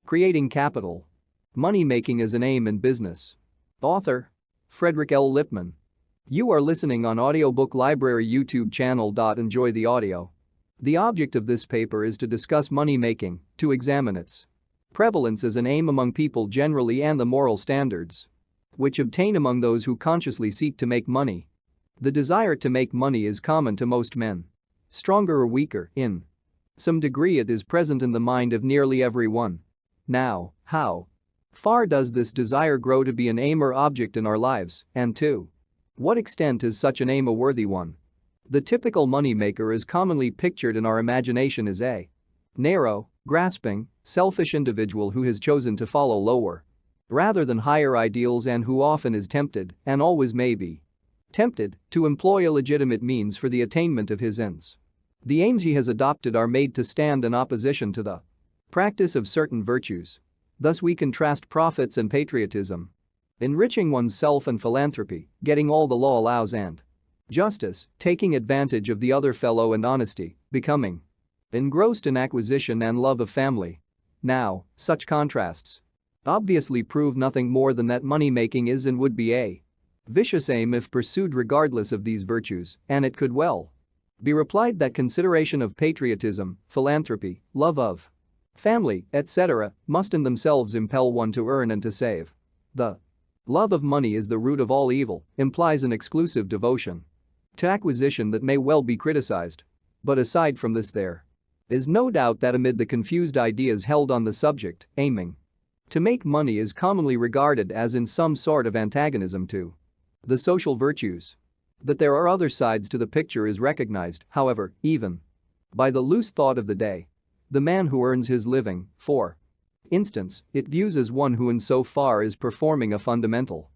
Creating capital. Money making is an aim in business. Author: Frederick L. Lipman. You are listening on Audiobook Library YouTube channel. Enjoy the audio. The object of this paper is to discuss money making, to examine its prevalence as an aim among people generally and the moral standards which obtain among those who consciously seek to make money. The desire to make money is common to most men. Stronger or weaker, in some degree it is present in the mind of nearly everyone. Now, how far does this desire grow to be an aim or object in our lives, and to what extent is such an aim a worthy one? The typical moneymaker is commonly pictured in our imagination as a narrow, grasping, selfish individual who has chosen to follow lower rather than higher ideals and who often is tempted, and always may be tempted, to employ illegitimate means for the attainment of his ends. The aims he has adopted are made to stand in opposition to the practice of certain virtues. Thus we contrast profits and patriotism, enriching oneself and philanthropy, getting all the law allows and justice, taking advantage of the other fellow and honesty, becoming engrossed in acquisition and love of family. Now, such contrasts obviously prove nothing more than that money-making is and would be a vicious aim if pursued regardless of these virtues, and it could well be replied that consideration of patriotism, philanthropy, love of family, etc., must in themselves impel one to earn and to save. The love of money is the root of all evil, implies an exclusive devotion to acquisition that may well be criticized. But aside from this, there is no doubt that amid the confused ideas held on the subject, aiming to make money is commonly regarded as in some sort of antagonism to the social virtues. That there are other sides to the picture is recognized, however, even by the loose thought of the day. The man who earns his living, for instance, it views as one who in so far is performing a fundamental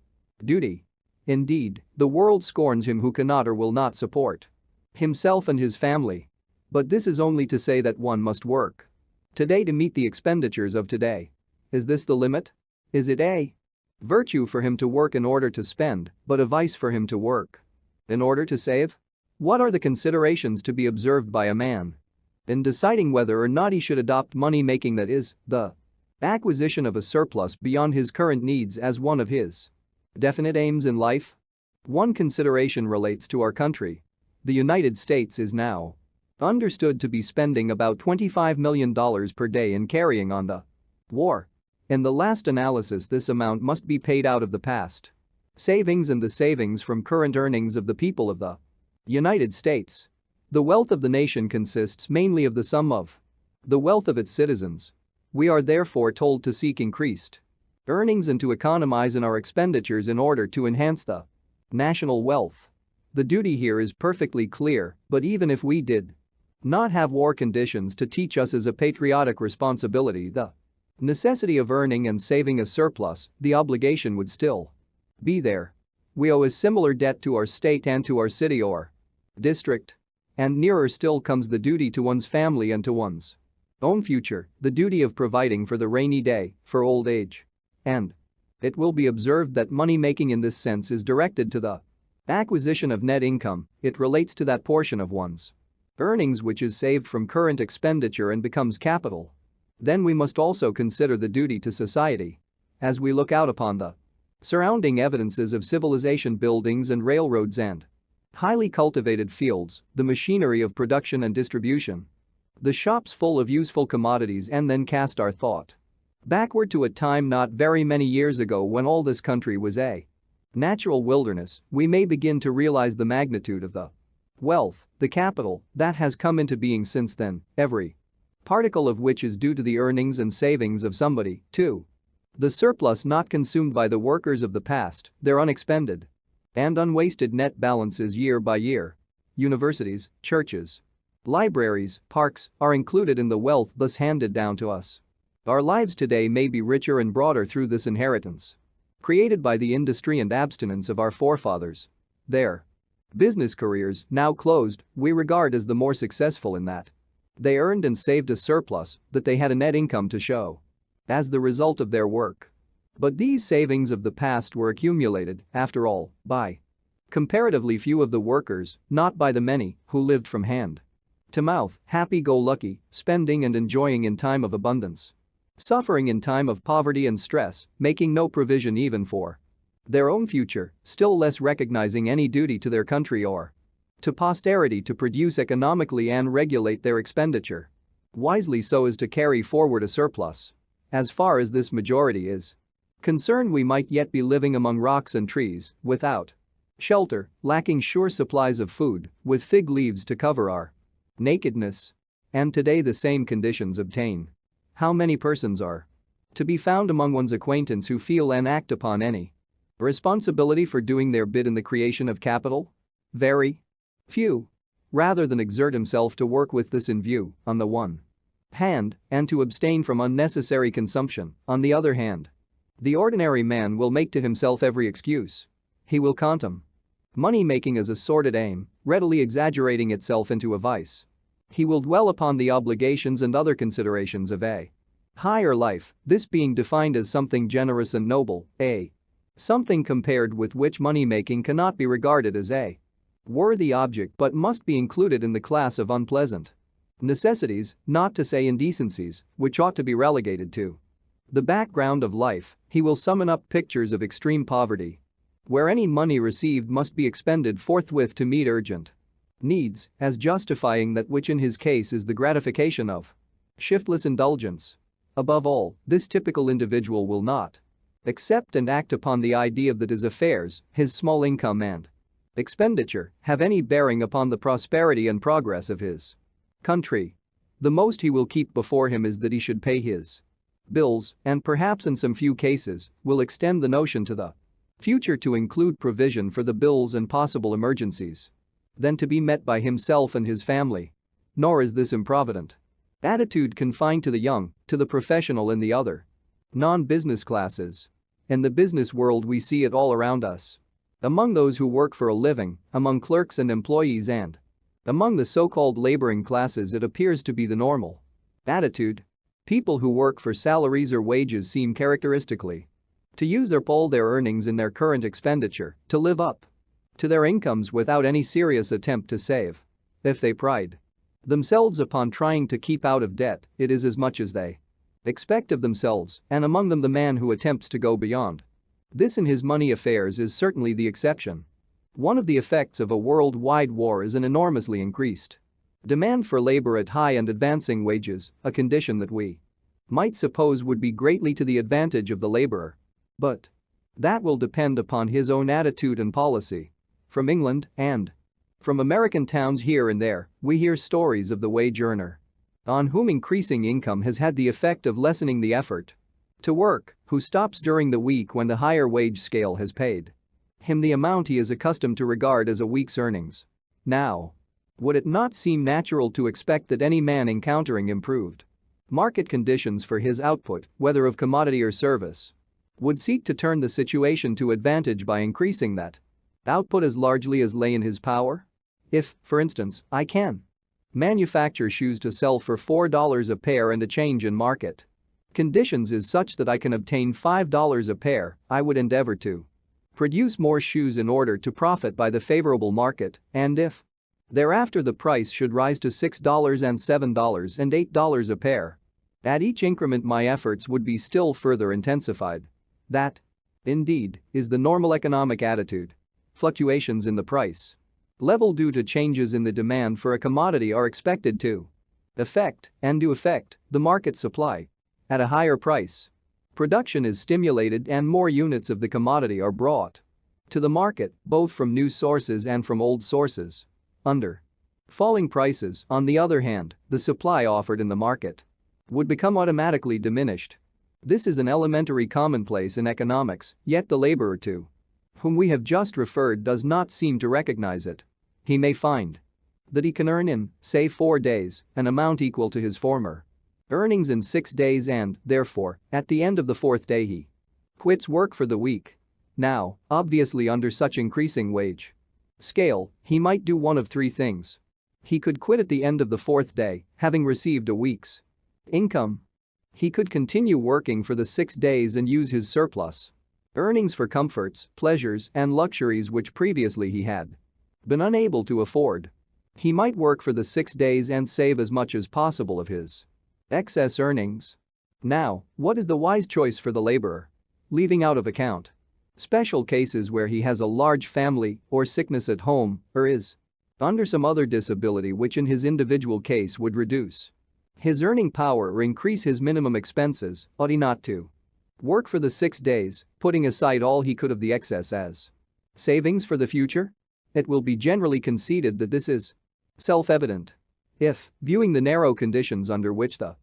duty. Indeed, the world scorns him who cannot or will not support himself and his family. But this is only to say that one must work today to meet the expenditures of today. Is this the limit? Is it a virtue for him to work in order to spend, but a vice for him to work in order to save? What are the considerations to be observed by a man in deciding whether or not he should adopt money-making, that is, the acquisition of a surplus beyond his current needs, as one of his definite aims in life? One consideration relates to our country. The United States is now understood to be spending about $25 million per day in carrying on the war. In the last analysis, this amount must be paid out of the past savings and the savings from current earnings of the people of the United States. The wealth of the nation consists mainly of the sum of the wealth of its citizens. We are therefore told to seek increased earnings and to economize in our expenditures in order to enhance the national wealth. The duty here is perfectly clear, but even if we did not have war conditions to teach us as a patriotic responsibility the necessity of earning and saving a surplus, the obligation would still be there. We owe a similar debt to our state and to our city or district. And nearer still comes the duty to one's family and to one's own future, the duty of providing for the rainy day, for old age. And it will be observed that money-making in this sense is directed to the acquisition of net income. It relates to that portion of one's earnings which is saved from current expenditure and becomes capital. Then we must also consider the duty to society. As we look out upon the surrounding evidences of civilization, buildings and railroads and highly cultivated fields, the machinery of production and distribution, the shops full of useful commodities, and then cast our thought backward to a time not very many years ago when all this country was a natural wilderness, we may begin to realize the magnitude of the wealth, the capital, that has come into being since then, every particle of which is due to the earnings and savings of somebody, too. The surplus not consumed by the workers of the past, their unexpended and unwasted net balances year by year. Universities, churches, libraries, parks are included in the wealth thus handed down to us. Our lives today may be richer and broader through this inheritance created by the industry and abstinence of our forefathers. Their business careers, now closed, we regard as the more successful in that they earned and saved a surplus, that they had a net income to show as the result of their work. But these savings of the past were accumulated, after all, by comparatively few of the workers, not by the many who lived from hand to mouth, happy-go-lucky, spending and enjoying in time of abundance. suffering in time of poverty and stress, making no provision even for their own future, still less recognizing any duty to their country or to posterity to produce economically and regulate their expenditure wisely so as to carry forward a surplus. As far as this majority is concerned, we might yet be living among rocks and trees, without shelter, lacking sure supplies of food, with fig leaves to cover our nakedness. And today the same conditions obtain. How many persons are to be found among one's acquaintance who feel and act upon any responsibility for doing their bit in the creation of capital? Very few. Rather than exert himself to work with this in view, on the one hand, and to abstain from unnecessary consumption, on the other hand, the ordinary man will make to himself every excuse. He will contemn money-making as a sordid aim, readily exaggerating itself into a vice. He will dwell upon the obligations and other considerations of a higher life, this being defined as something generous and noble, something compared with which money-making cannot be regarded as a worthy object but must be included in the class of unpleasant necessities, not to say indecencies, which ought to be relegated to the background of life. He will summon up pictures of extreme poverty, where any money received must be expended forthwith to meet urgent needs, as justifying that which in his case is the gratification of shiftless indulgence. Above all, this typical individual will not accept and act upon the idea that his affairs, his small income and expenditure, have any bearing upon the prosperity and progress of his country. The most he will keep before him is that he should pay his bills, and perhaps in some few cases will extend the notion to the future to include provision for the bills and possible emergencies then to be met by himself and his family. Nor is this improvident attitude confined to the young, to the professional and the other non-business classes. In the business world we see it all around us. Among those who work for a living, among clerks and employees and among the so-called laboring classes, it appears to be the normal attitude. People who work for salaries or wages seem characteristically to use up all their earnings in their current expenditure, to live up to their incomes without any serious attempt to save. If they pride themselves upon trying to keep out of debt, it is as much as they expect of themselves, and among them the man who attempts to go beyond this in his money affairs is certainly the exception. One of the effects of a worldwide war is an enormously increased demand for labor at high and advancing wages, a condition that we might suppose would be greatly to the advantage of the laborer. But that will depend upon his own attitude and policy. From England and from American towns here and there, we hear stories of the wage earner on whom increasing income has had the effect of lessening the effort to work, who stops during the week when the higher wage scale has paid him the amount he is accustomed to regard as a week's earnings. Now, would it not seem natural to expect that any man encountering improved market conditions for his output, whether of commodity or service, would seek to turn the situation to advantage by increasing that output as largely as lay in his power? If, for instance, I can manufacture shoes to sell for $4 a pair and a change in market conditions is such that I can obtain $5 a pair, I would endeavor to produce more shoes in order to profit by the favorable market, and if thereafter the price should rise to $6 and $7 and $8 a pair, at each increment my efforts would be still further intensified. That, indeed, is the normal economic attitude. Fluctuations in the price level due to changes in the demand for a commodity are expected to affect the market supply. At a higher price, production is stimulated and more units of the commodity are brought to the market, both from new sources and from old sources. Under falling prices, on the other hand, the supply offered in the market would become automatically diminished. This is an elementary commonplace in economics, yet the laborer to whom we have just referred does not seem to recognize it. He may find that he can earn in, say, 4 days, an amount equal to his former earnings in 6 days and, therefore, at the end of the 4th day he quits work for the week. Now, obviously under such increasing wage scale, he might do one of 3 things. He could quit at the end of the 4th day, having received a week's income. He could continue working for the 6 days and use his surplus earnings for comforts, pleasures, and luxuries which previously he had been unable to afford. He might work for the 6 days and save as much as possible of his excess earnings. Now, what is the wise choice for the laborer? Leaving out of account special cases where he has a large family or sickness at home or is under some other disability which in his individual case would reduce his earning power or increase his minimum expenses, ought he not to work for the 6 days, putting aside all he could of the excess as savings for the future? It will be generally conceded that this is self-evident. If, viewing the narrow conditions under which the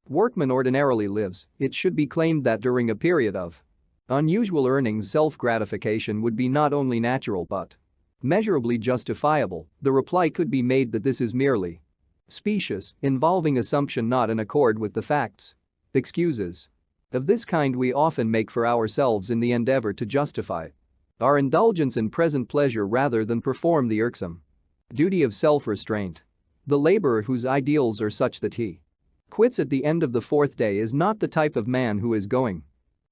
workman ordinarily lives, it should be claimed that during a period of unusual earnings self-gratification would be not only natural but measurably justifiable, the reply could be made that this is merely specious, involving assumption not in accord with the facts. Excuses of this kind we often make for ourselves in the endeavor to justify our indulgence in present pleasure rather than perform the irksome duty of self-restraint. The laborer whose ideals are such that he quits at the end of the 4th day is not the type of man who is going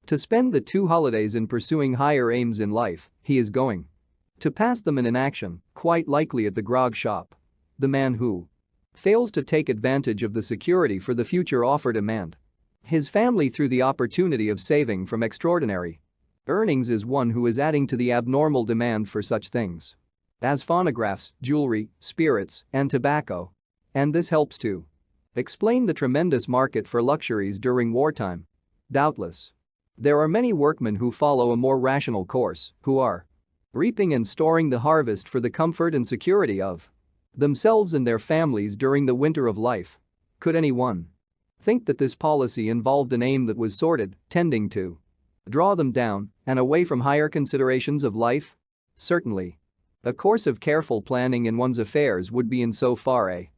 to spend the 2 holidays in pursuing higher aims in life. He is going to pass them in inaction, quite likely at the grog shop. The man who fails to take advantage of the security for the future offered him and his family through the opportunity of saving from extraordinary earnings is one who is adding to the abnormal demand for such things as phonographs, jewelry, spirits, and tobacco. And this helps to explain the tremendous market for luxuries during wartime. Doubtless, there are many workmen who follow a more rational course, who are reaping and storing the harvest for the comfort and security of themselves and their families during the winter of life. Could anyone think that this policy involved an aim that was sordid, tending to draw them down and away from higher considerations of life? Certainly. A course of careful planning in one's affairs would be in so far a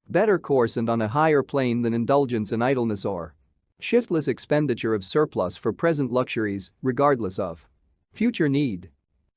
better course and on a higher plane than indulgence in idleness or shiftless expenditure of surplus for present luxuries, regardless of future need.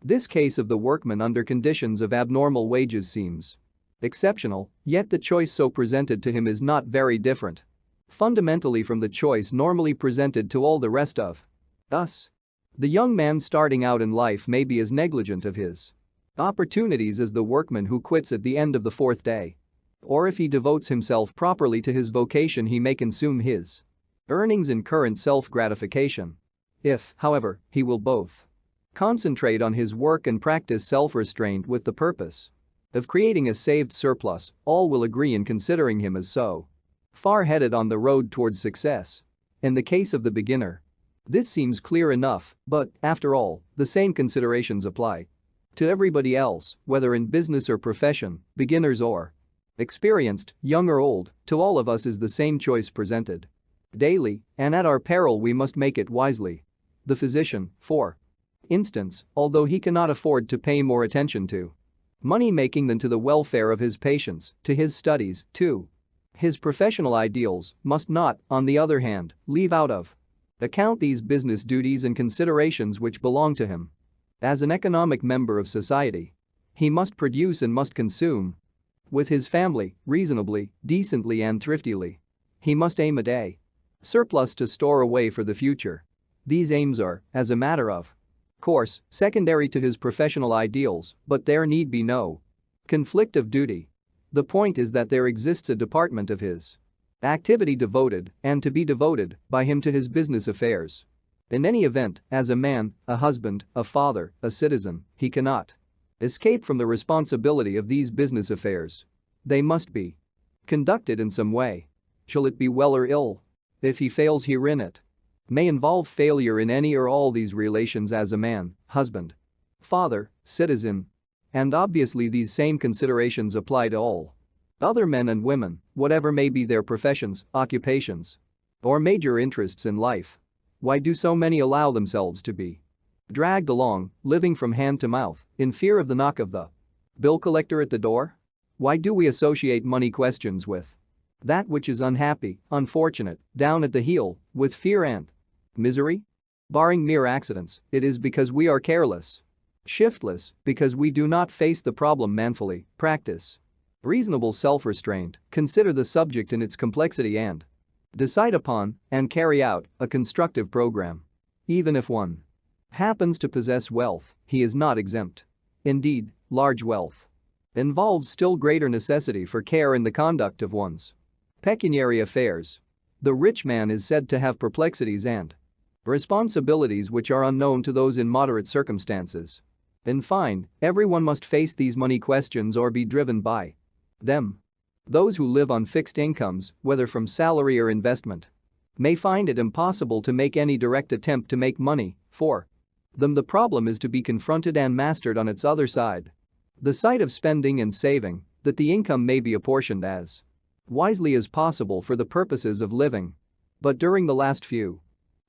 This case of the workman under conditions of abnormal wages seems exceptional, yet the choice so presented to him is not very different fundamentally from the choice normally presented to all the rest of us. The young man starting out in life may be as negligent of his opportunities as the workman who quits at the end of the 4th day. Or if he devotes himself properly to his vocation, he may consume his earnings in current self-gratification. If, however, he will both concentrate on his work and practice self-restraint with the purpose of creating a saved surplus, all will agree in considering him as so far headed on the road towards success. In the case of the beginner, this seems clear enough, but, after all, the same considerations apply to everybody else, whether in business or profession, beginners or experienced, young or old. To all of us is the same choice presented daily, and at our peril we must make it wisely. The physician, for instance, although he cannot afford to pay more attention to money-making than to the welfare of his patients, to his studies, to his professional ideals, must not, on the other hand, leave out of account these business duties and considerations which belong to him. As an economic member of society, he must produce and must consume with his family, reasonably, decently and thriftily. He must aim at a surplus to store away for the future. These aims are, as a matter of course, secondary to his professional ideals, but there need be no conflict of duty. The point is that there exists a department of his activity devoted, and to be devoted, by him to his business affairs. In any event, as a man, a husband, a father, a citizen, he cannot escape from the responsibility of these business affairs. They must be conducted in some way. Shall it be well or ill? If he fails herein, it may involve failure in any or all these relations as a man, husband, father, citizen. And obviously these same considerations apply to all other men and women, whatever may be their professions, occupations, or major interests in life. Why do so many allow themselves to be dragged along, living from hand to mouth, in fear of the knock of the bill collector at the door? Why do we associate money questions with that which is unhappy, unfortunate, down at the heel, with fear and misery? Barring mere accidents, it is because we are careless, shiftless, because we do not face the problem manfully, practice reasonable self-restraint, consider the subject in its complexity and decide upon and carry out a constructive program. Even if one happens to possess wealth, he is not exempt. Indeed, large wealth involves still greater necessity for care in the conduct of one's pecuniary affairs. The rich man is said to have perplexities and responsibilities which are unknown to those in moderate circumstances. In fine, everyone must face these money questions or be driven by them. Those who live on fixed incomes, whether from salary or investment, may find it impossible to make any direct attempt to make money. For them, the problem is to be confronted and mastered on its other side. The side of spending and saving, that the income may be apportioned as wisely as possible for the purposes of living. But during the last few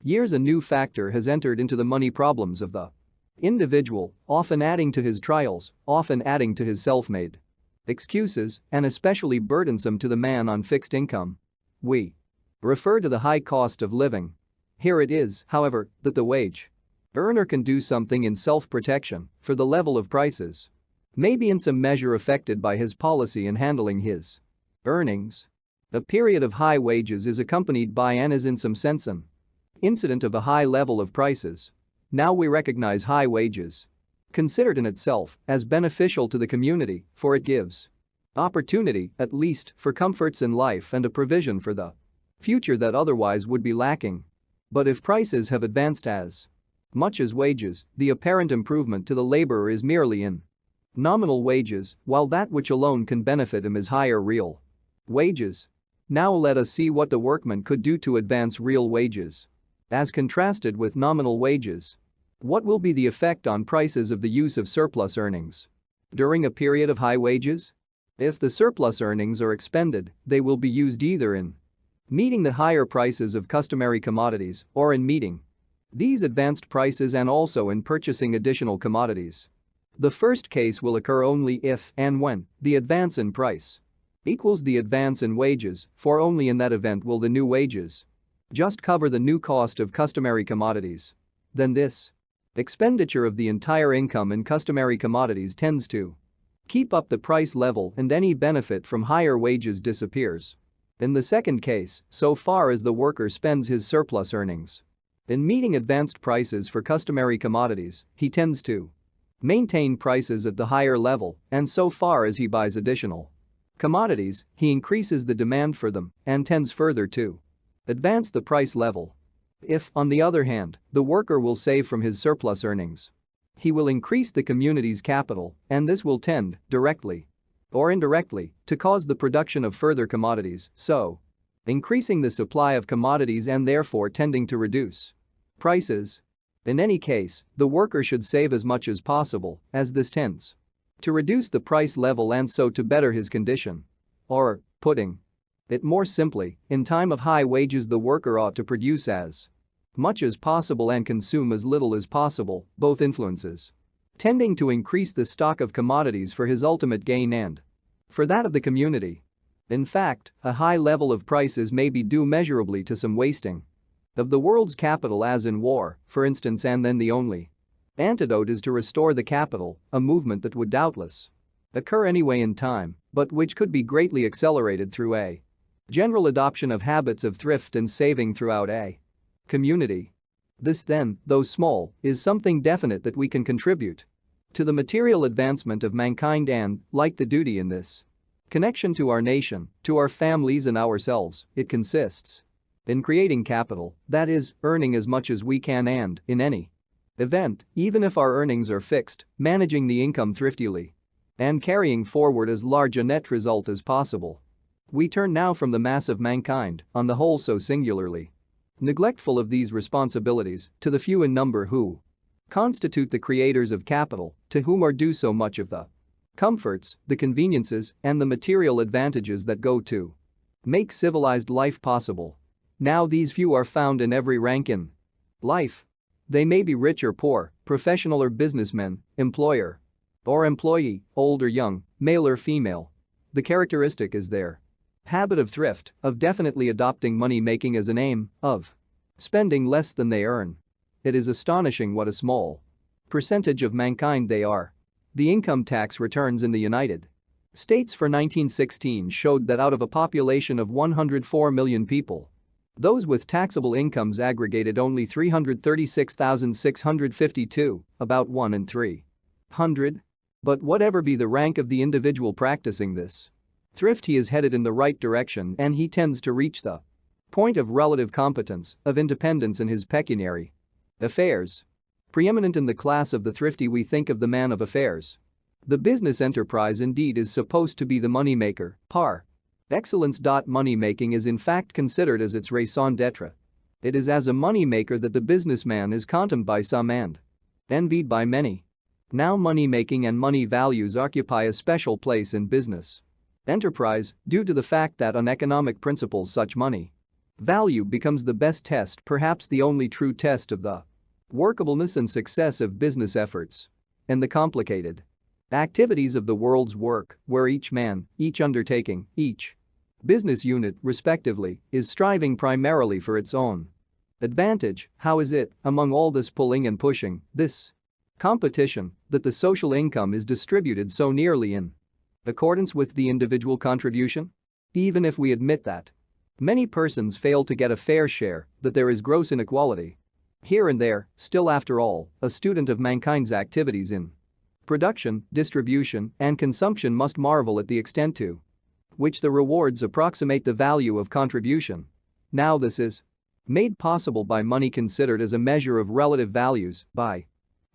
years, a new factor has entered into the money problems of the individual, often adding to his trials, often adding to his self-made excuses, and especially burdensome to the man on fixed income. We refer to the high cost of living. Here it is, however, that the wage earner can do something in self-protection, for the level of prices may be in some measure affected by his policy in handling his earnings. A period of high wages is accompanied by and is in some sense an incident of a high level of prices. Now we recognize high wages, considered in itself, as beneficial to the community, for it gives opportunity, at least, for comforts in life and a provision for the future that otherwise would be lacking. But if prices have advanced as much as wages, the apparent improvement to the laborer is merely in nominal wages, while that which alone can benefit him is higher real wages. Now let us see what the workman could do to advance real wages as contrasted with nominal wages. What will be the effect on prices of the use of surplus earnings during a period of high wages? If the surplus earnings are expended, they will be used either in meeting the higher prices of customary commodities or in meeting these advanced prices and also in purchasing additional commodities. The first case will occur only if and when the advance in price equals the advance in wages, for only in that event will the new wages just cover the new cost of customary commodities. Then this expenditure of the entire income in customary commodities tends to keep up the price level and any benefit from higher wages disappears. In the second case, so far as the worker spends his surplus earnings in meeting advanced prices for customary commodities, he tends to maintain prices at the higher level, and so far as he buys additional commodities, he increases the demand for them and tends further to advance the price level. If, on the other hand, the worker will save from his surplus earnings, he will increase the community's capital, and this will tend, directly or indirectly, to cause the production of further commodities, so increasing the supply of commodities and therefore tending to reduce prices. In any case, the worker should save as much as possible, as this tends to reduce the price level and so to better his condition. Or, putting it more simply, in time of high wages the worker ought to produce as much as possible and consume as little as possible, both influences tending to increase the stock of commodities for his ultimate gain and for that of the community. In fact, a high level of prices may be due measurably to some wasting of the world's capital as in war, for instance, and then the only antidote is to restore the capital, a movement that would doubtless occur anyway in time, but which could be greatly accelerated through a general adoption of habits of thrift and saving throughout a community. This then, though small, is something definite that we can contribute to the material advancement of mankind and, like the duty in this connection to our nation, to our families and ourselves, it consists in creating capital, that is, earning as much as we can and, in any event, even if our earnings are fixed, managing the income thriftily and carrying forward as large a net result as possible. We turn now from the mass of mankind, on the whole so singularly neglectful of these responsibilities, to the few in number who constitute the creators of capital, to whom are due so much of the comforts, the conveniences, and the material advantages that go to make civilized life possible. Now these few are found in every rank in life. They may be rich or poor, professional or businessmen, employer or employee, old or young, male or female. The characteristic is their habit of thrift, of definitely adopting money making as an aim, of spending less than they earn. It is astonishing what a small percentage of mankind they are. The income tax returns in the United States for 1916 showed that out of a population of 104 million people, those with taxable incomes aggregated only 336,652, about 1 in 300. But whatever be the rank of the individual practicing this thrift, he is headed in the right direction and he tends to reach the Point of relative competence, of independence in his pecuniary affairs. Preeminent in the class of the thrifty, we think of the man of affairs. The business enterprise indeed is supposed to be the moneymaker, par excellence. Money-making is in fact considered as its raison d'etre. It is as a money-maker that the businessman is contemned by some and envied by many. Now money-making and money values occupy a special place in business enterprise due to the fact that on economic principles such money value becomes the best test, perhaps the only true test of the workableness and success of business efforts. And the complicated activities of the world's work, where each man, each undertaking, each business unit, respectively, is striving primarily for its own advantage. How is it, among all this pulling and pushing, this competition, that the social income is distributed so nearly in accordance with the individual contribution? Even if we admit that many persons fail to get a fair share, that there is gross inequality here and there, still after all, a student of mankind's activities in production, distribution, and consumption must marvel at the extent to which the rewards approximate the value of contribution. Now this is made possible by money considered as a measure of relative values, by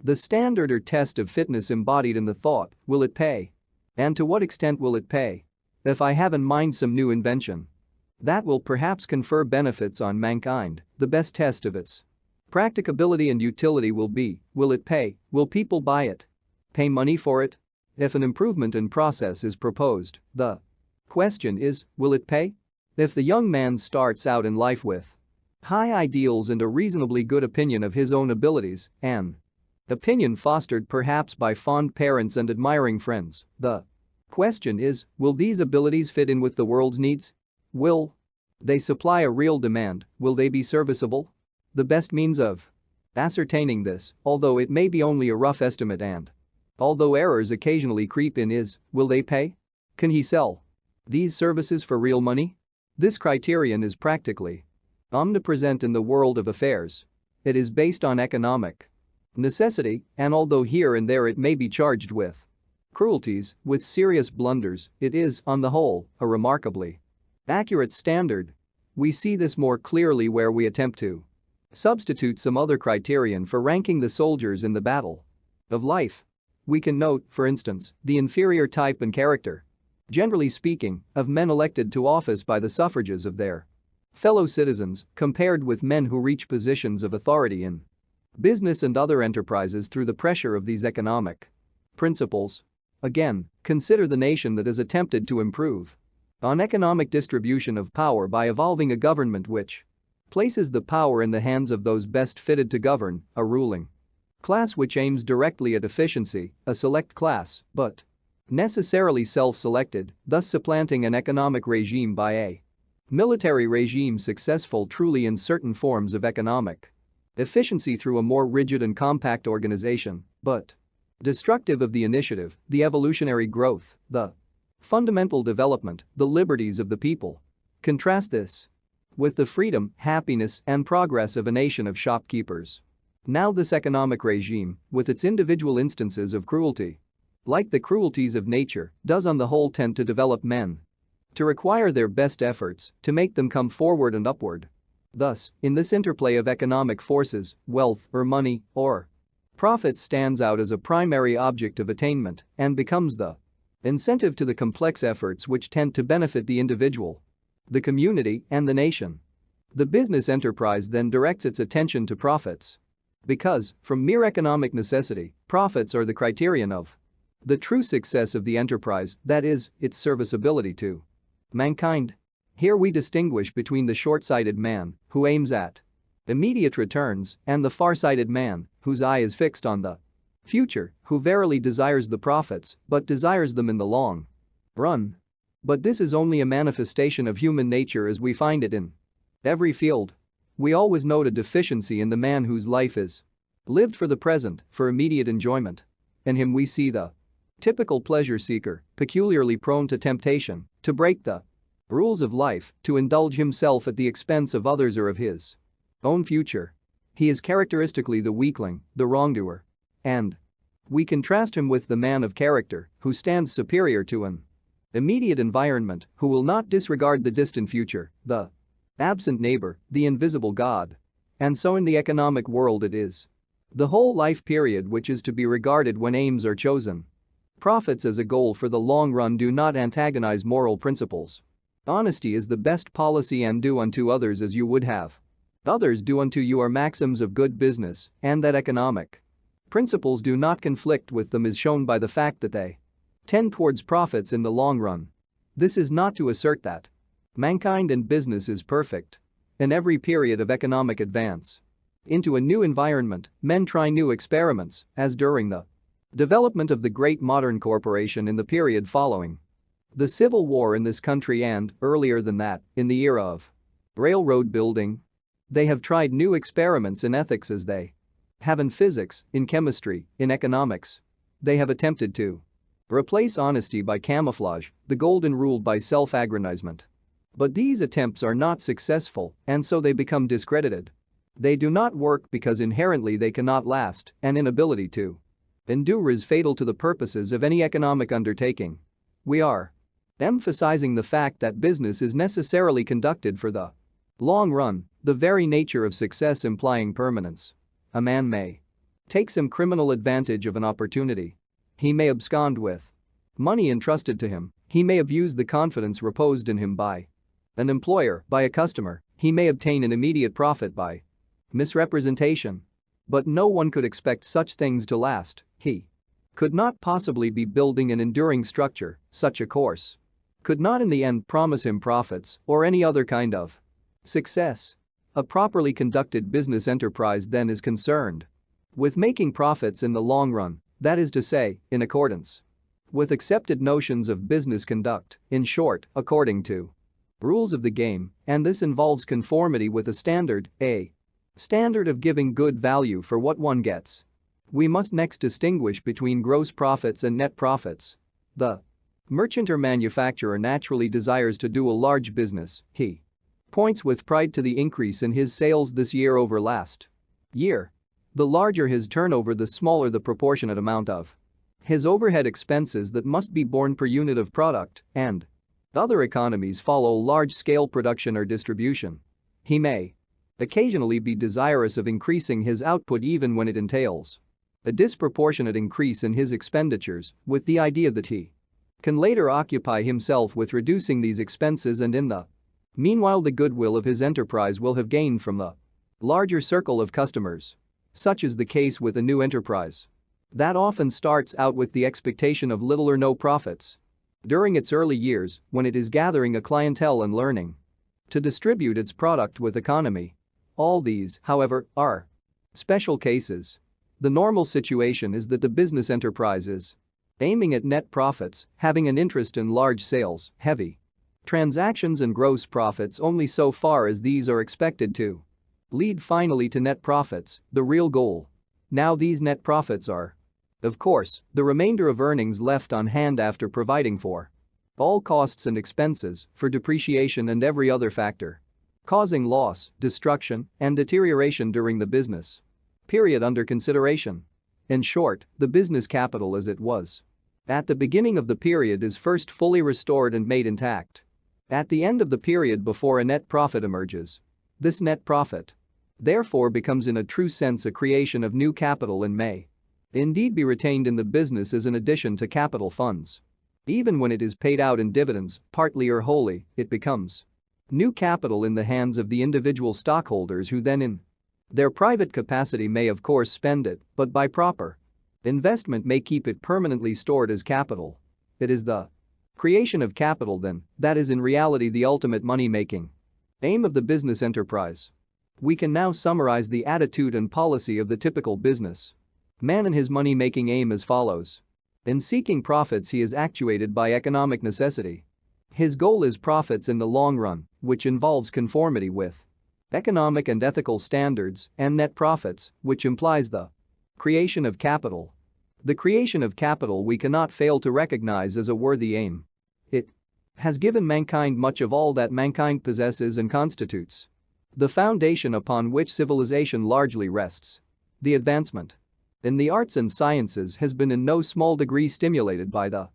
the standard or test of fitness embodied in the thought, will it pay? And to what extent will it pay? If I have in mind some new invention that will perhaps confer benefits on mankind, the best test of its practicability and utility will be, will it pay? Will people buy it? Pay money for it? If an improvement in process is proposed, the question is, will it pay? If the young man starts out in life with high ideals and a reasonably good opinion of his own abilities, an opinion fostered perhaps by fond parents and admiring friends, the question is, will these abilities fit in with the world's needs? Will they supply a real demand? Will they be serviceable? The best means of ascertaining this, although it may be only a rough estimate and although errors occasionally creep in, is, will they pay? Can he sell these services for real money? This criterion is practically omnipresent in the world of affairs. It is based on economic necessity, and although here and there it may be charged with cruelties, with serious blunders, it is, on the whole, a remarkably accurate standard. We see this more clearly where we attempt to substitute some other criterion for ranking the soldiers in the battle of life. We can note, for instance, the inferior type and character, generally speaking, of men elected to office by the suffrages of their fellow citizens, compared with men who reach positions of authority in business and other enterprises through the pressure of these economic principles. Again, consider the nation that has attempted to improve on economic distribution of power by evolving a government which places the power in the hands of those best fitted to govern, a ruling class which aims directly at efficiency, a select class, but necessarily self-selected, thus supplanting an economic regime by a military regime successful truly in certain forms of economic efficiency through a more rigid and compact organization, but destructive of the initiative, the evolutionary growth, the fundamental development, the liberties of the people. Contrast this with the freedom, happiness, and progress of a nation of shopkeepers. Now this economic regime, with its individual instances of cruelty, like the cruelties of nature, does on the whole tend to develop men to require their best efforts to make them come forward and upward. Thus, in this interplay of economic forces, wealth or money or profit stands out as a primary object of attainment and becomes the incentive to the complex efforts which tend to benefit the individual, the community, and the nation. The business enterprise then directs its attention to profits. Because, from mere economic necessity, profits are the criterion of the true success of the enterprise, that is, its serviceability to mankind. Here we distinguish between the short-sighted man, who aims at immediate returns, and the far-sighted man, whose eye is fixed on the future, who verily desires the profits, but desires them in the long run. But this is only a manifestation of human nature as we find it in every field. We always note a deficiency in the man whose life is lived for the present, for immediate enjoyment. In him we see the typical pleasure seeker, peculiarly prone to temptation, to break the rules of life, to indulge himself at the expense of others or of his own future. He is characteristically the weakling, the wrongdoer. And we contrast him with the man of character, who stands superior to an immediate environment, who will not disregard the distant future, the absent neighbor, the invisible God. And so in the economic world it is. The whole life period which is to be regarded when aims are chosen. Profits as a goal for the long run do not antagonize moral principles. Honesty is the best policy, and do unto others as you would have others do unto you are maxims of good business, and that economic principles do not conflict with them is shown by the fact that they tend towards profits in the long run. This is not to assert that mankind in business is perfect. In every period of economic advance into a new environment, men try new experiments, as during the development of the great modern corporation in the period following the Civil War in this country, and, earlier than that, in the era of railroad building. They have tried new experiments in ethics as they have in physics, in chemistry, in economics. They have attempted to replace honesty by camouflage, the golden rule by self-aggrandizement. But these attempts are not successful, and so they become discredited. They do not work because inherently they cannot last, and inability to endure is fatal to the purposes of any economic undertaking. We are emphasizing the fact that business is necessarily conducted for the long run, the very nature of success implying permanence. A man may take some criminal advantage of an opportunity. He may abscond with money entrusted to him. He may abuse the confidence reposed in him by an employer, by a customer. He may obtain an immediate profit by misrepresentation. But no one could expect such things to last. He could not possibly be building an enduring structure. Such a course could not in the end promise him profits or any other kind of success. A properly conducted business enterprise then is concerned with making profits in the long run, that is to say, in accordance with accepted notions of business conduct, in short, according to rules of the game, and this involves conformity with a standard of giving good value for what one gets. We must next distinguish between gross profits and net profits. The merchant or manufacturer naturally desires to do a large business. He points with pride to the increase in his sales this year over last year. The larger his turnover, the smaller the proportionate amount of his overhead expenses that must be borne per unit of product, and other economies follow large-scale production or distribution. He may occasionally be desirous of increasing his output even when it entails a disproportionate increase in his expenditures, with the idea that he can later occupy himself with reducing these expenses, and in the meanwhile the goodwill of his enterprise will have gained from the larger circle of customers. Such is the case with a new enterprise that often starts out with the expectation of little or no profits during its early years, when it is gathering a clientele and learning to distribute its product with economy. All these, however, are special cases. The normal situation is that the business enterprise is aiming at net profits, having an interest in large sales, heavy transactions and gross profits only so far as these are expected to lead finally to net profits, the real goal. Now these net profits are, of course, the remainder of earnings left on hand after providing for all costs and expenses, for depreciation and every other factor causing loss, destruction, and deterioration during the business period under consideration. In short, the business capital as it was at the beginning of the period is first fully restored and made intact at the end of the period before a net profit emerges. This net profit, therefore, becomes in a true sense a creation of new capital and may indeed be retained in the business as an addition to capital funds. Even when it is paid out in dividends, partly or wholly, it becomes new capital in the hands of the individual stockholders, who then in their private capacity may of course spend it, but by proper investment may keep it permanently stored as capital. It is the creation of capital then that is in reality the ultimate money-making aim of the business enterprise. We can now summarize the attitude and policy of the typical business man in his money-making aim as follows. In seeking profits, he is actuated by economic necessity. His goal is profits in the long run, which involves conformity with economic and ethical standards, and net profits, which implies the creation of capital. The creation of capital we cannot fail to recognize as a worthy aim. It has given mankind much of all that mankind possesses and constitutes the foundation upon which civilization largely rests. The advancement in the arts and sciences has been in no small degree stimulated by the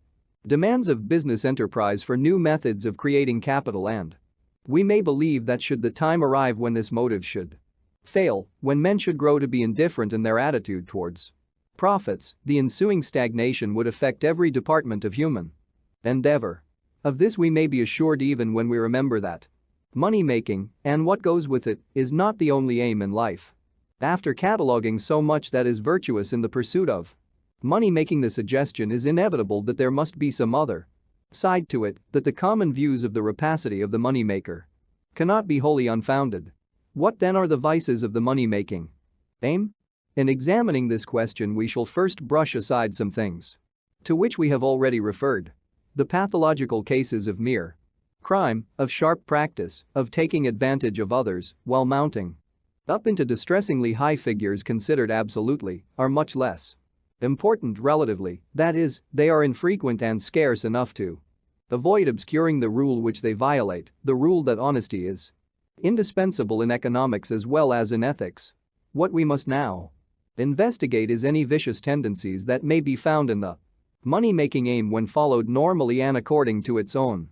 demands of business enterprise for new methods of creating capital, and We may believe that should the time arrive when this motive should fail, when men should grow to be indifferent in their attitude towards profits, the ensuing stagnation would affect every department of human endeavor. Of this we may be assured even when we remember that money-making, and what goes with it, is not the only aim in life. After cataloging so much that is virtuous in the pursuit of money-making, the suggestion is inevitable that there must be some other side to it, that the common views of the rapacity of the money-maker cannot be wholly unfounded. What then are the vices of the money-making aim? In examining this question we shall first brush aside some things to which we have already referred. The pathological cases of mere crime, of sharp practice, of taking advantage of others while mounting up into distressingly high figures considered absolutely, are much less important relatively, that is, they are infrequent and scarce enough to avoid obscuring the rule which they violate, the rule that honesty is indispensable in economics as well as in ethics. What we must now investigate is any vicious tendencies that may be found in the money-making aim when followed normally and according to its own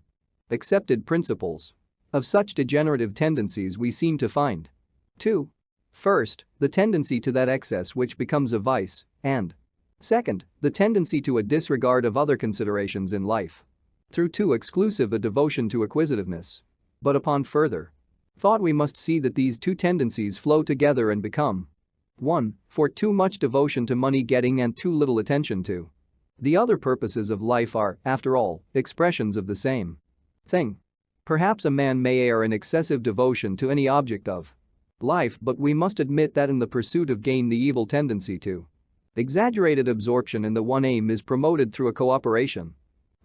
accepted principles. Of such degenerative tendencies we seem to find two. First, the tendency to that excess which becomes a vice, and second, the tendency to a disregard of other considerations in life through too exclusive a devotion to acquisitiveness. But upon further thought we must see that these two tendencies flow together and become one, for too much devotion to money-getting and too little attention to the other purposes of life are, after all, expressions of the same thing. Perhaps a man may err in excessive devotion to any object of life, but we must admit that in the pursuit of gain the evil tendency to exaggerated absorption in the one aim is promoted through a cooperation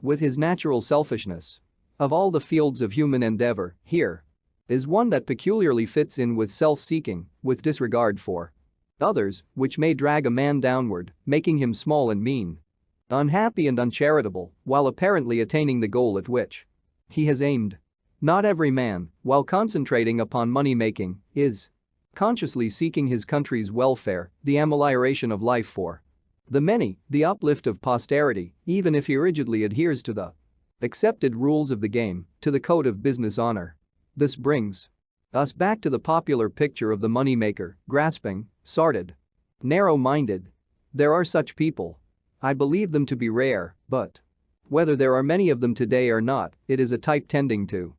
with his natural selfishness. Of all the fields of human endeavor, here is one that peculiarly fits in with self-seeking, with disregard for others, which may drag a man downward, making him small and mean, unhappy and uncharitable, while apparently attaining the goal at which he has aimed. Not every man, while concentrating upon money-making, is consciously seeking his country's welfare, the amelioration of life for the many, the uplift of posterity, even if he rigidly adheres to the accepted rules of the game, to the code of business honor. This brings us back to the popular picture of the money-maker, grasping, sordid, narrow-minded. There are such people. I believe them to be rare, but whether there are many of them today or not, it is a type tending to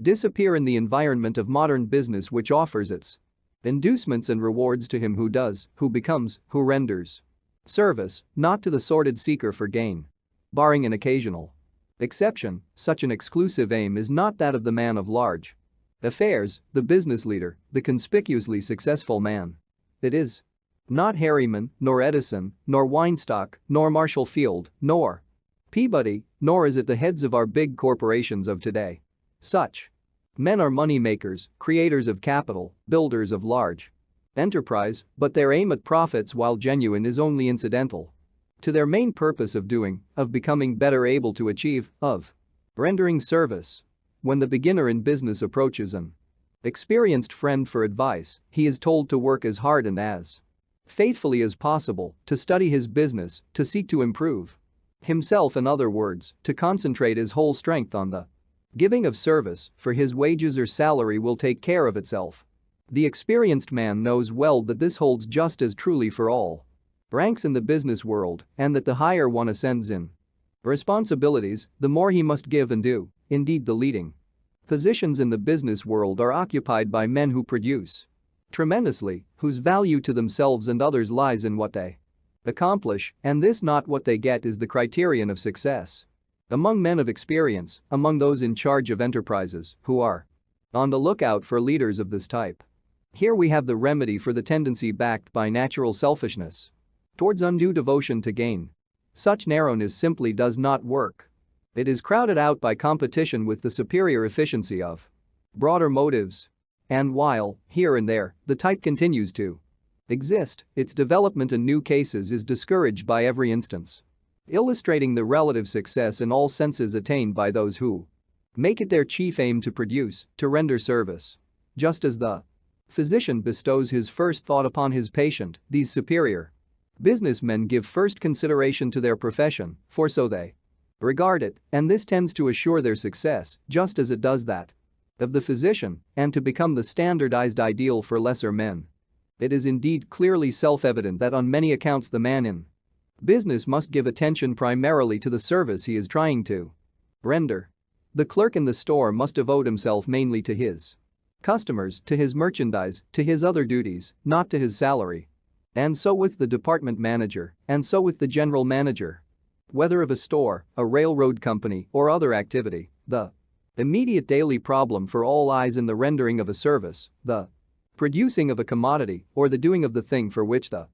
disappear in the environment of modern business which offers its inducements and rewards to him who does, who becomes, who renders service, not to the sordid seeker for gain. Barring an occasional exception, such an exclusive aim is not that of the man of large affairs, the business leader, the conspicuously successful man. It is not Harriman, nor Edison, nor Weinstock, nor Marshall Field, nor Peabody, nor is it the heads of our big corporations of today. Such men are money makers, creators of capital, builders of large enterprise, but their aim at profits while genuine is only incidental to their main purpose of doing, of becoming better able to achieve, of rendering service. When the beginner in business approaches an experienced friend for advice, he is told to work as hard and as faithfully as possible, to study his business, to seek to improve himself, in other words, to concentrate his whole strength on the giving of service, for his wages or salary will take care of itself. The experienced man knows well that this holds just as truly for all ranks in the business world, and that the higher one ascends in responsibilities, the more he must give and do. Indeed, the leading positions in the business world are occupied by men who produce tremendously, whose value to themselves and others lies in what they accomplish, and this, not what they get, is the criterion of success. Among men of experience, among those in charge of enterprises, who are on the lookout for leaders of this type. Here we have the remedy for the tendency backed by natural selfishness towards undue devotion to gain. Such narrowness simply does not work. It is crowded out by competition with the superior efficiency of broader motives. And while, here and there, the type continues to exist, its development in new cases is discouraged by every instance, illustrating the relative success in all senses attained by those who make it their chief aim to produce, to render service. Just as the physician bestows his first thought upon his patient, these superior businessmen give first consideration to their profession, for so they regard it, and this tends to assure their success, just as it does that of the physician and to become the standardized ideal for lesser men. It is indeed clearly self-evident that on many accounts the man in business must give attention primarily to the service he is trying to render. The clerk in the store must devote himself mainly to his customers, to his merchandise, to his other duties, not to his salary. And so with the department manager, and so with the general manager. Whether of a store, a railroad company, or other activity, the immediate daily problem for all eyes in the rendering of a service, the producing of a commodity, or the doing of the thing for which the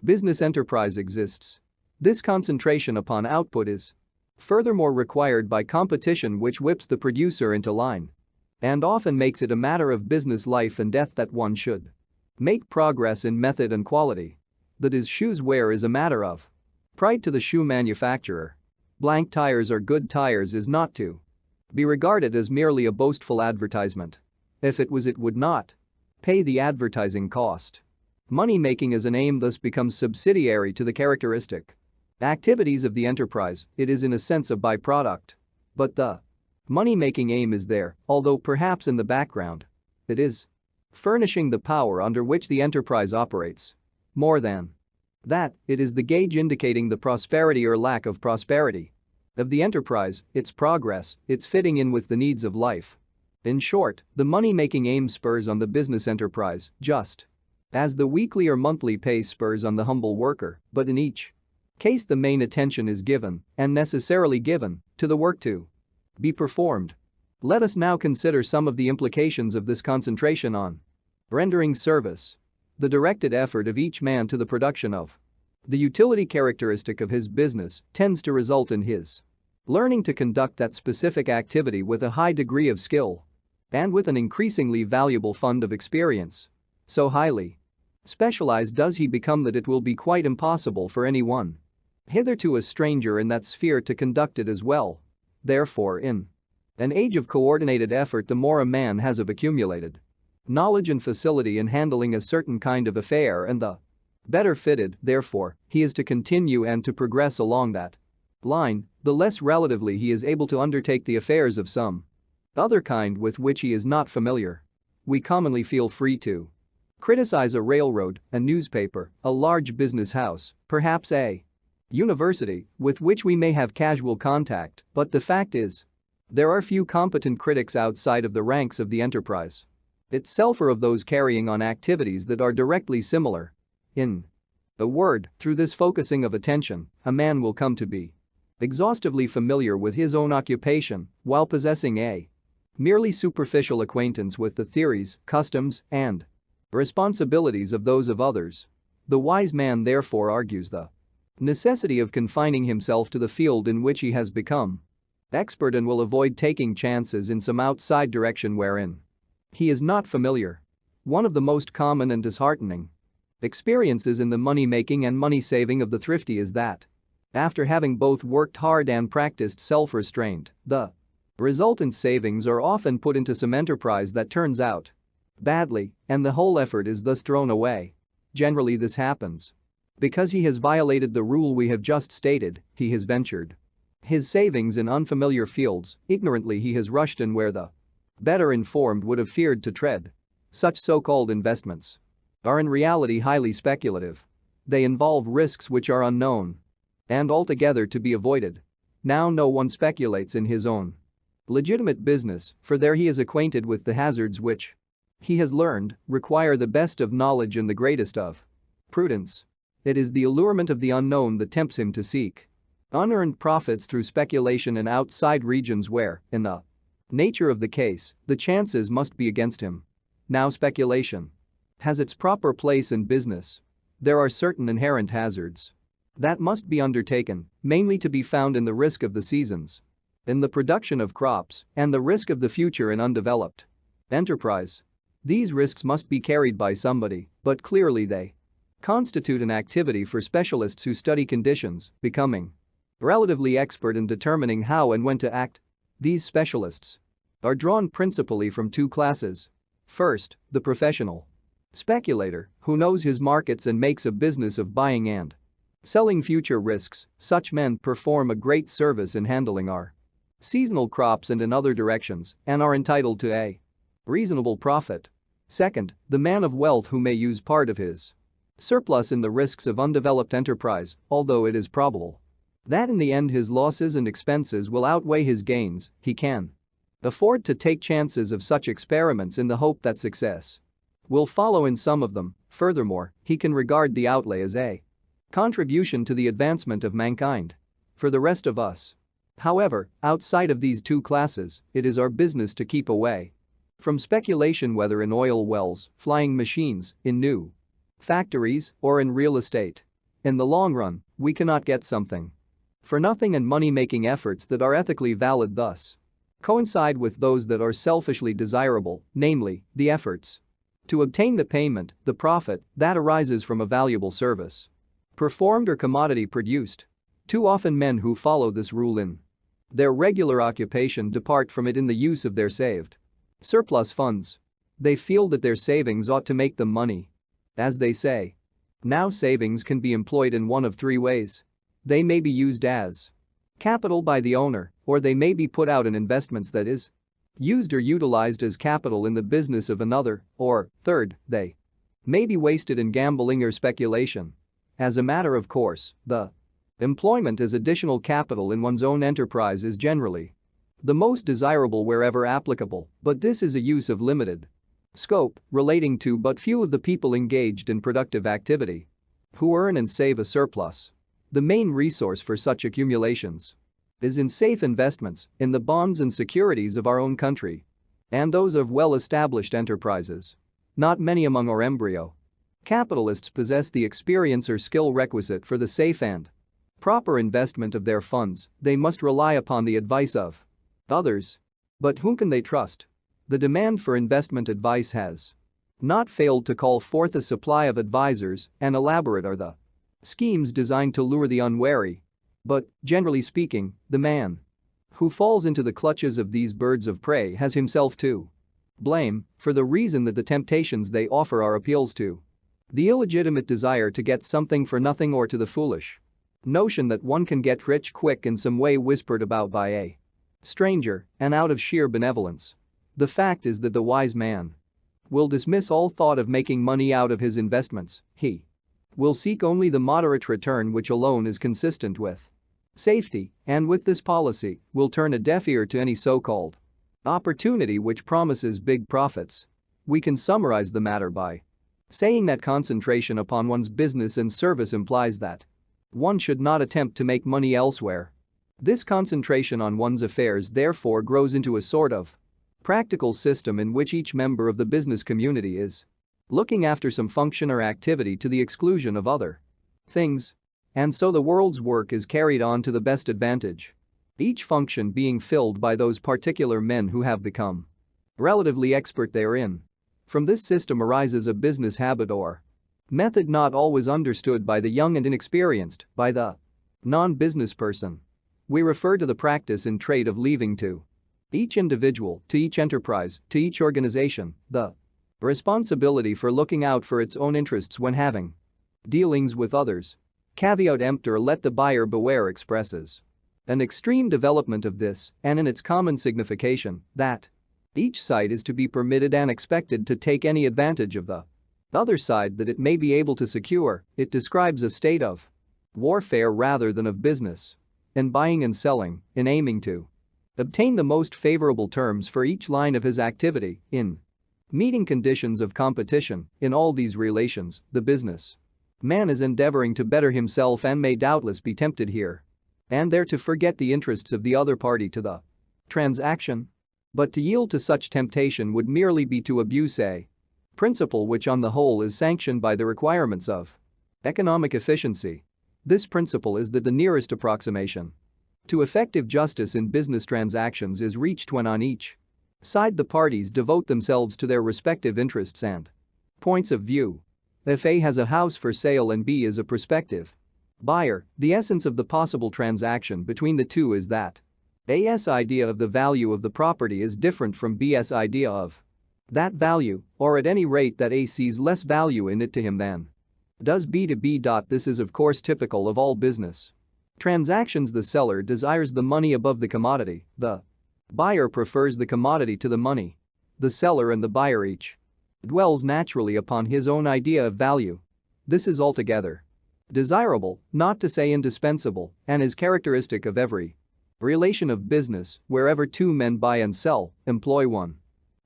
business enterprise exists. This concentration upon output is furthermore required by competition, which whips the producer into line and often makes it a matter of business life and death that one should make progress in method and quality. That his shoes wear is a matter of pride to the shoe manufacturer. Blank tires are good tires is not to be regarded as merely a boastful advertisement. If it was, it would not pay the advertising cost. Money-making as an aim thus becomes subsidiary to the characteristic activities of the enterprise. It is in a sense a byproduct. But the money-making aim is there, although perhaps in the background. It is furnishing the power under which the enterprise operates. More than that, it is the gauge indicating the prosperity or lack of prosperity of the enterprise, its progress, its fitting in with the needs of life. In short, the money-making aim spurs on the business enterprise, just as the weekly or monthly pay spurs on the humble worker, but in each case the main attention is given, and necessarily given, to the work to be performed. Let us now consider some of the implications of this concentration on rendering service. The directed effort of each man to the production of the utility characteristic of his business tends to result in his learning to conduct that specific activity with a high degree of skill and with an increasingly valuable fund of experience. So highly specialized does he become that it will be quite impossible for anyone hitherto a stranger in that sphere to conduct it as well. Therefore, in an age of coordinated effort, the more a man has of accumulated knowledge and facility in handling a certain kind of affair, and the better fitted, therefore, he is to continue and to progress along that line, the less relatively he is able to undertake the affairs of some other kind with which he is not familiar. We commonly feel free to criticize a railroad, a newspaper, a large business house, perhaps a university, with which we may have casual contact, but the fact is, there are few competent critics outside of the ranks of the enterprise itself or of those carrying on activities that are directly similar. In a word, through this focusing of attention, a man will come to be exhaustively familiar with his own occupation while possessing a merely superficial acquaintance with the theories, customs, and responsibilities of those of others. The wise man therefore argues the necessity of confining himself to the field in which he has become expert and will avoid taking chances in some outside direction wherein he is not familiar. One of the most common and disheartening experiences in the money-making and money-saving of the thrifty is that, after having both worked hard and practiced self-restraint, the resultant savings are often put into some enterprise that turns out badly, and the whole effort is thus thrown away. Generally this happens because he has violated the rule we have just stated. He has ventured his savings in unfamiliar fields, ignorantly he has rushed in where the better informed would have feared to tread. Such so-called investments are in reality highly speculative. They involve risks which are unknown and altogether to be avoided. Now no one speculates in his own legitimate business, for there he is acquainted with the hazards which he has learned require the best of knowledge and the greatest of prudence. It is the allurement of the unknown that tempts him to seek unearned profits through speculation in outside regions where, in the nature of the case, the chances must be against him. Now speculation has its proper place in business. There are certain inherent hazards that must be undertaken, mainly to be found in the risk of the seasons, in the production of crops, and the risk of the future in undeveloped enterprise. These risks must be carried by somebody, but clearly they constitute an activity for specialists who study conditions, becoming relatively expert in determining how and when to act. These specialists are drawn principally from two classes. First, the professional speculator, who knows his markets and makes a business of buying and selling future risks. Such men perform a great service in handling our seasonal crops and in other directions, and are entitled to a reasonable profit. Second, the man of wealth who may use part of his surplus in the risks of undeveloped enterprise, although it is probable that in the end his losses and expenses will outweigh his gains. He can afford to take chances of such experiments in the hope that success will follow in some of them. Furthermore, he can regard the outlay as a contribution to the advancement of mankind. For the rest of us, however, outside of these two classes, it is our business to keep away from speculation, whether in oil wells, flying machines, in new factories, or in real estate. In the long run, we cannot get something for nothing, and money-making efforts that are ethically valid thus coincide with those that are selfishly desirable, namely, the efforts to obtain the payment, the profit, that arises from a valuable service performed or commodity produced. Too often men who follow this rule in their regular occupation depart from it in the use of their saved surplus funds. They feel that their savings ought to make them money. As they say, now savings can be employed in one of three ways. They may be used as capital by the owner, or they may be put out in investments, that is, used or utilized as capital in the business of another, or, third, they may be wasted in gambling or speculation. As a matter of course, the employment as additional capital in one's own enterprise is generally the most desirable wherever applicable, but this is a use of limited scope, relating to but few of the people engaged in productive activity who earn and save a surplus. The main resource for such accumulations is in safe investments, in the bonds and securities of our own country and those of well-established enterprises. Not many among our embryo capitalists possess the experience or skill requisite for the safe and proper investment of their funds. They must rely upon the advice of others. But whom can they trust? The demand for investment advice has not failed to call forth a supply of advisors, and elaborate are the schemes designed to lure the unwary. But, generally speaking, the man who falls into the clutches of these birds of prey has himself to blame, for the reason that the temptations they offer are appeals to the illegitimate desire to get something for nothing, or to the foolish notion that one can get rich quick in some way whispered about by a stranger, and out of sheer benevolence. The fact is that the wise man will dismiss all thought of making money out of his investments. He will seek only the moderate return which alone is consistent with safety, and with this policy will turn a deaf ear to any so-called opportunity which promises big profits. We can summarize the matter by saying that concentration upon one's business and service implies that one should not attempt to make money elsewhere. This concentration on one's affairs therefore grows into a sort of practical system in which each member of the business community is looking after some function or activity to the exclusion of other things. And so the world's work is carried on to the best advantage, each function being filled by those particular men who have become relatively expert therein. From this system arises a business habit or method not always understood by the young and inexperienced, by the non-business person. We refer to the practice in trade of leaving to each individual, to each enterprise, to each organization, the responsibility for looking out for its own interests when having dealings with others. Caveat emptor, let the buyer beware, expresses an extreme development of this, and in its common signification, that each side is to be permitted and expected to take any advantage of the other side that it may be able to secure. It describes a state of warfare rather than of business. In buying and selling, in aiming to obtain the most favorable terms for each line of his activity, in meeting conditions of competition, in all these relations, the business man is endeavoring to better himself and may doubtless be tempted here and there to forget the interests of the other party to the transaction. But to yield to such temptation would merely be to abuse a principle which on the whole is sanctioned by the requirements of economic efficiency. This principle is that the nearest approximation to effective justice in business transactions is reached when on each side the parties devote themselves to their respective interests and points of view. If A has a house for sale and B is a prospective buyer, the essence of the possible transaction between the two is that A's idea of the value of the property is different from B's idea of that value, or at any rate that A sees less value in it to him than does B to B. This is of course typical of all business transactions. The seller desires the money above the commodity, the buyer prefers the commodity to the money. The seller and the buyer each dwells naturally upon his own idea of value. This is altogether desirable, not to say indispensable, and is characteristic of every relation of business wherever two men buy and sell, employ one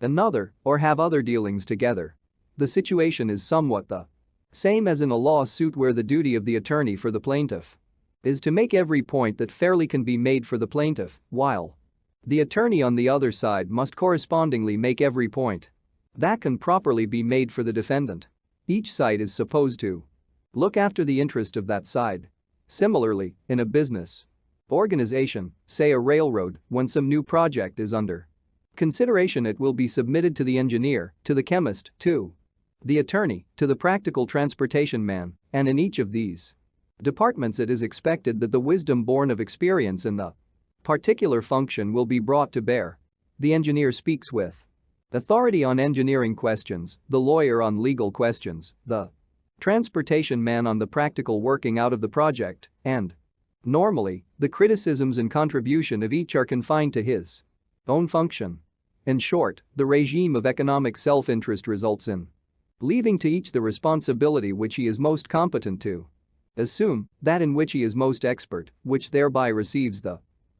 another, or have other dealings together. The situation is somewhat the same as in a lawsuit where the duty of the attorney for the plaintiff is to make every point that fairly can be made for the plaintiff, while the attorney on the other side must correspondingly make every point that can properly be made for the defendant. Each side is supposed to look after the interest of that side. Similarly, in a business organization, say a railroad, when some new project is under consideration, it will be submitted to the engineer, to the chemist, to the attorney, to the practical transportation man, and in each of these departments it is expected that the wisdom born of experience in the particular function will be brought to bear. The engineer speaks with authority on engineering questions, the lawyer on legal questions, the transportation man on the practical working out of the project, and normally, the criticisms and contribution of each are confined to his own function. In short, the regime of economic self-interest results in leaving to each the responsibility which he is most competent to assume, that in which he is most expert, which thereby receives the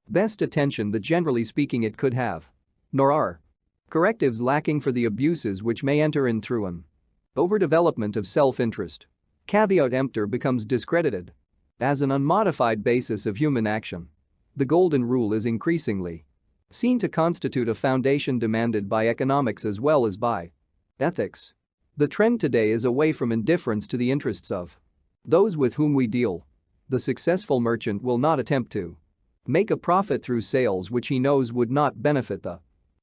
best attention that generally speaking it could have. Nor are correctives lacking for the abuses which may enter in through an overdevelopment of self-interest. Caveat emptor becomes discredited as an unmodified basis of human action. The golden rule is increasingly seen to constitute a foundation demanded by economics as well as by ethics. The trend today is away from indifference to the interests of those with whom we deal. The successful merchant will not attempt to make a profit through sales which he knows would not benefit the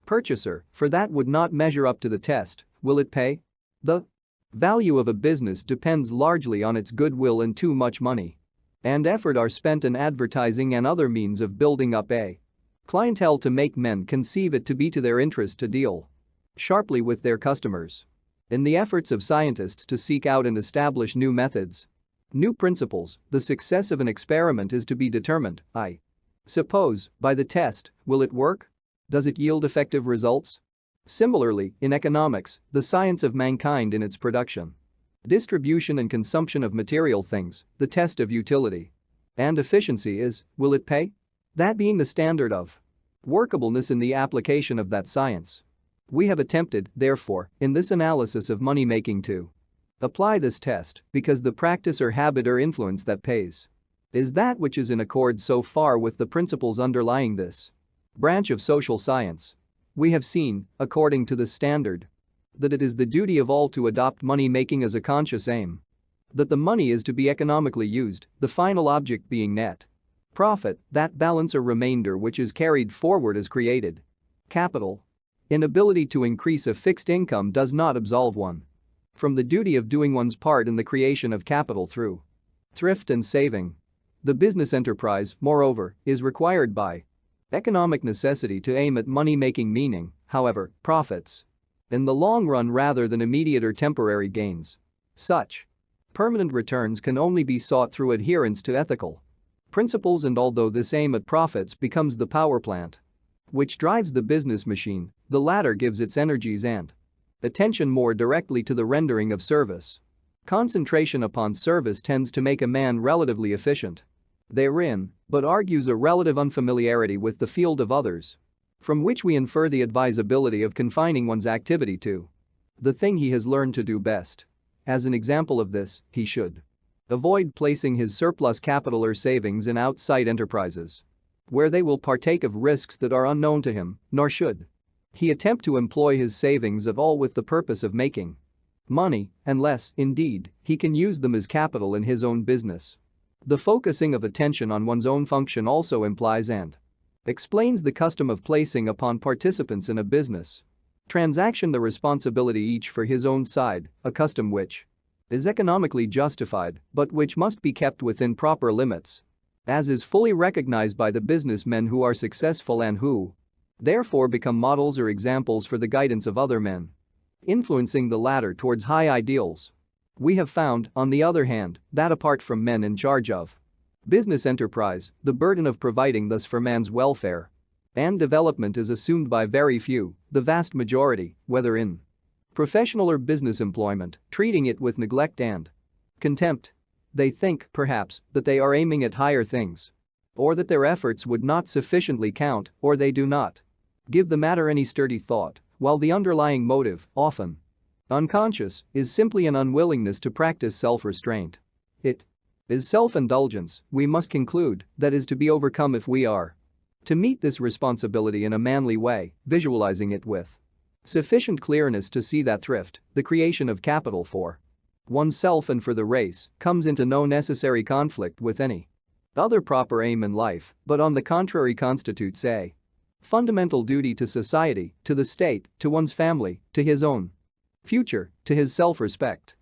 purchaser, for that would not measure up to the test. Will it pay? The value of a business depends largely on its goodwill, and too much money and effort are spent in advertising and other means of building up a clientele to make men conceive it to be to their interest to deal sharply with their customers. In the efforts of scientists to seek out and establish new methods, new principles, the success of an experiment is to be determined, I suppose, by the test. Will it work? Does it yield effective results? Similarly, in economics, the science of mankind in its production, distribution and consumption of material things, the test of utility and efficiency is, will it pay? That being the standard of workableness in the application of that science. We have attempted, therefore, in this analysis of money-making to apply this test because the practice or habit or influence that pays is that which is in accord so far with the principles underlying this branch of social science. We have seen, according to this standard, that it is the duty of all to adopt money-making as a conscious aim. That the money is to be economically used, the final object being net profit, that balance or remainder which is carried forward as created capital. Inability to increase a fixed income does not absolve one from the duty of doing one's part in the creation of capital through thrift and saving. The business enterprise, moreover, is required by economic necessity to aim at money-making, meaning, however, profits in the long run rather than immediate or temporary gains. Such permanent returns can only be sought through adherence to ethical principles, and although this aim at profits becomes the power plant which drives the business machine, the latter gives its energies and attention more directly to the rendering of service. Concentration upon service tends to make a man relatively efficient therein, but argues a relative unfamiliarity with the field of others, from which we infer the advisability of confining one's activity to the thing he has learned to do best. As an example of this, he should avoid placing his surplus capital or savings in outside enterprises where they will partake of risks that are unknown to him, nor should he attempt to employ his savings at all with the purpose of making money, unless, indeed, he can use them as capital in his own business. The focusing of attention on one's own function also implies and explains the custom of placing upon participants in a business transaction the responsibility each for his own side, a custom which is economically justified but which must be kept within proper limits, as is fully recognized by the businessmen who are successful and who therefore become models or examples for the guidance of other men, influencing the latter towards high ideals. We have found, on the other hand, that apart from men in charge of business enterprise, the burden of providing thus for man's welfare And development is assumed by very few, the vast majority, whether in professional or business employment, treating it with neglect and contempt. They think, perhaps, that they are aiming at higher things. Or that their efforts would not sufficiently count, or they do not give the matter any sturdy thought, while the underlying motive, often unconscious, is simply an unwillingness to practice self-restraint. It is self-indulgence, we must conclude, that is to be overcome if we are to meet this responsibility in a manly way, visualizing it with sufficient clearness to see that thrift, the creation of capital for oneself and for the race, comes into no necessary conflict with any other proper aim in life, but on the contrary constitutes a fundamental duty to society, to the state, to one's family, to his own future, to his self-respect.